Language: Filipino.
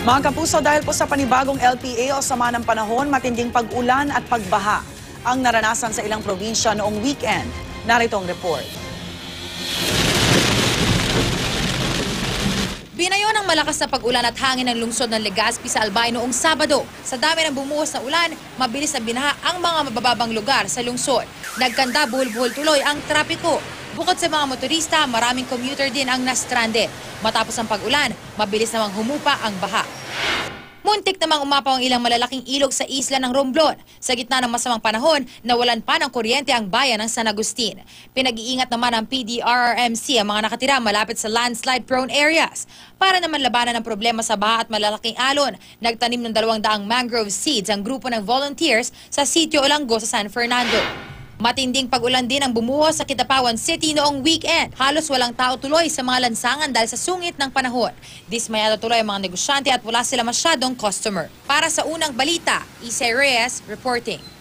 Mga kapuso, dahil po sa panibagong LPA o sama ng panahon, matinding pag-ulan at pagbaha ang naranasan sa ilang probinsya noong weekend. Narito ang report. Binayo ng malakas na pag-ulan at hangin ng lungsod ng Legazpi sa Albay noong Sabado. Sa dami ng bumuhos na ulan, mabilis na binaha ang mga mabababang lugar sa lungsod. Nagkanda buhol-buhol tuloy ang trapiko. Bukod sa mga motorista, maraming commuter din ang na-stranded. Matapos ang pag-ulan, mabilis namang humupa ang baha. Muntik namang umapaw ang ilang malalaking ilog sa isla ng Romblon. Sa gitna ng masamang panahon, nawalan pa ng kuryente ang bayan ng San Agustin. Pinag-iingat naman ng PDRRMC ang mga nakatira malapit sa landslide-prone areas. Para naman labanan ang problema sa baha at malalaking alon, nagtanim ng 200 mangrove seeds ang grupo ng volunteers sa Sitio Olanggo sa San Fernando. Matinding pag-ulan din ang bumuhos sa Kidapawan City noong weekend. Halos walang tao tuloy sa mga lansangan dahil sa sungit ng panahon. Dismayado tuloy ang mga negosyante at wala sila masyadong customer. Para sa unang balita, Isay Reyes reporting.